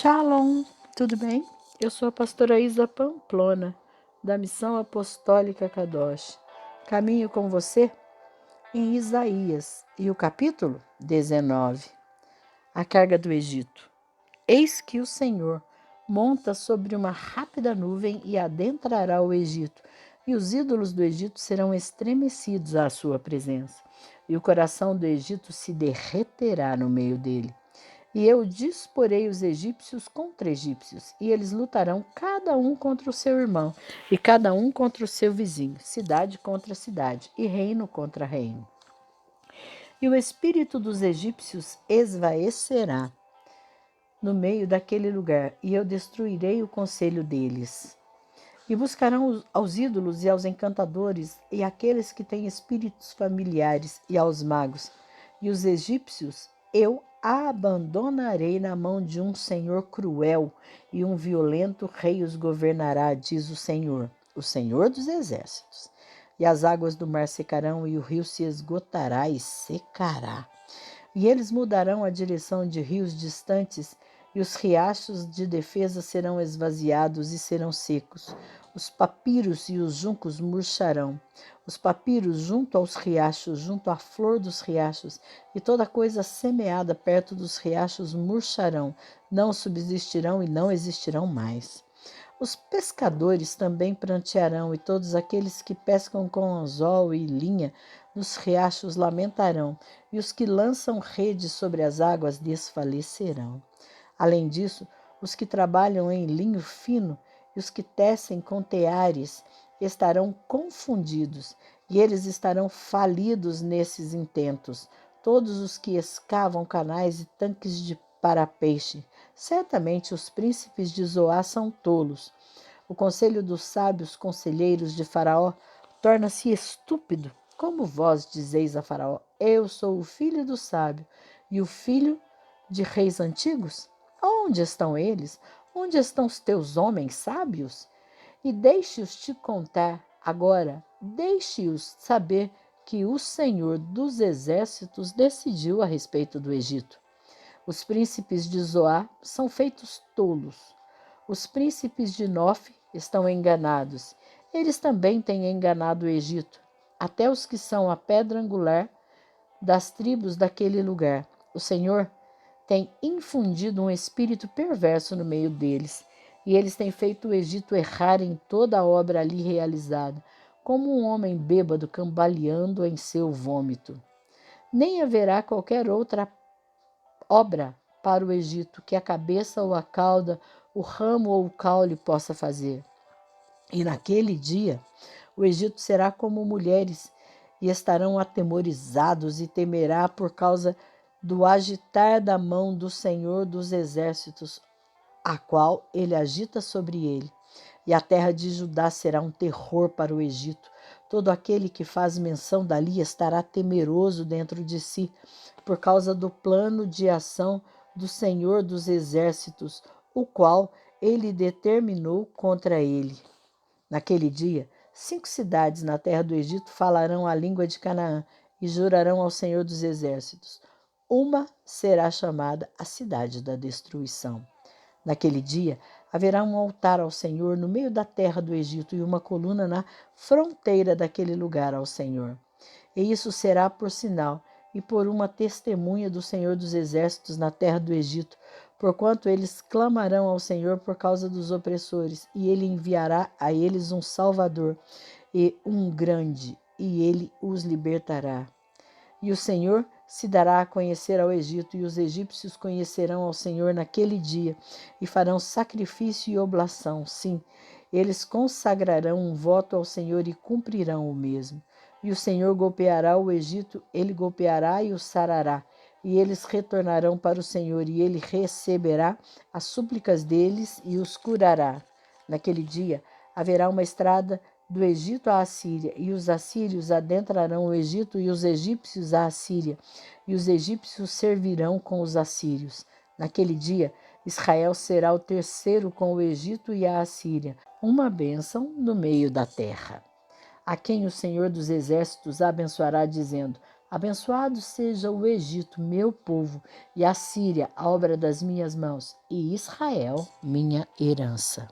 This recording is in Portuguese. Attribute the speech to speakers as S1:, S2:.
S1: Shalom, tudo bem? Eu sou a pastora Isa Pamplona, da Missão Apostólica Kadosh. Caminho com você em Isaías e o capítulo 19. A carga do Egito. Eis que o Senhor monta sobre uma rápida nuvem e adentrará o Egito, e os ídolos do Egito serão estremecidos à sua presença, e o coração do Egito se derreterá no meio dele. E eu disporei os egípcios contra egípcios, e eles lutarão cada um contra o seu irmão, e cada um contra o seu vizinho, cidade contra cidade, e reino contra reino. E o espírito dos egípcios esvaecerá no meio daquele lugar, e eu destruirei o conselho deles. E buscarão aos ídolos e aos encantadores, e àqueles que têm espíritos familiares, e aos magos. E os egípcios eu abandonarei na mão de um senhor cruel, e um violento rei os governará, diz o Senhor dos exércitos. E as águas do mar secarão, e o rio se esgotará e secará. E eles mudarão a direção de rios distantes, e os riachos de defesa serão esvaziados e serão secos. Os papiros e os juncos murcharão. Os papiros junto aos riachos, junto à flor dos riachos, e toda coisa semeada perto dos riachos murcharão, não subsistirão e não existirão mais. Os pescadores também prantearão, e todos aqueles que pescam com anzol e linha nos riachos lamentarão, e os que lançam redes sobre as águas desfalecerão. Além disso, os que trabalham em linho fino e os que tecem com teares estarão confundidos, e eles estarão falidos nesses intentos. Todos os que escavam canais e tanques para peixe. Certamente os príncipes de Zoá são tolos. O conselho dos sábios conselheiros de Faraó torna-se estúpido. Como vós dizeis a Faraó: eu sou o filho do sábio e o filho de reis antigos? Onde estão eles? Onde estão os teus homens sábios? E deixe-os te contar agora, deixe-os saber que o Senhor dos exércitos decidiu a respeito do Egito. Os príncipes de Zoá são feitos tolos. Os príncipes de Nof estão enganados. Eles também têm enganado o Egito, até os que são a pedra angular das tribos daquele lugar. O Senhor tem infundido um espírito perverso no meio deles, e eles têm feito o Egito errar em toda a obra ali realizada, como um homem bêbado cambaleando em seu vômito. Nem haverá qualquer outra obra para o Egito que a cabeça ou a cauda, o ramo ou o caule possa fazer. E naquele dia o Egito será como mulheres, e estarão atemorizados, e temerá por causa do agitar da mão do Senhor dos exércitos, a qual ele agita sobre ele. E a terra de Judá será um terror para o Egito. Todo aquele que faz menção dali estará temeroso dentro de si, por causa do plano de ação do Senhor dos exércitos, o qual ele determinou contra ele. Naquele dia, 5 cidades na terra do Egito falarão a língua de Canaã e jurarão ao Senhor dos exércitos. Uma será chamada a cidade da destruição. Naquele dia, haverá um altar ao Senhor no meio da terra do Egito e uma coluna na fronteira daquele lugar ao Senhor. E isso será por sinal e por uma testemunha do Senhor dos exércitos na terra do Egito, porquanto eles clamarão ao Senhor por causa dos opressores, e ele enviará a eles um Salvador, e um grande, e ele os libertará. E o Senhor se dará a conhecer ao Egito, e os egípcios conhecerão ao Senhor naquele dia, e farão sacrifício e oblação, sim, eles consagrarão um voto ao Senhor e cumprirão o mesmo. E o Senhor golpeará o Egito, ele golpeará e o sarará, e eles retornarão para o Senhor, e ele receberá as súplicas deles e os curará. Naquele dia haverá uma estrada do Egito à Assíria, e os assírios adentrarão o Egito, e os egípcios à Assíria, e os egípcios servirão com os assírios. Naquele dia, Israel será o terceiro com o Egito e a Assíria, uma bênção no meio da terra. A quem o Senhor dos exércitos abençoará, dizendo: Abençoado seja o Egito, meu povo, e a Síria, a obra das minhas mãos, e Israel, minha herança.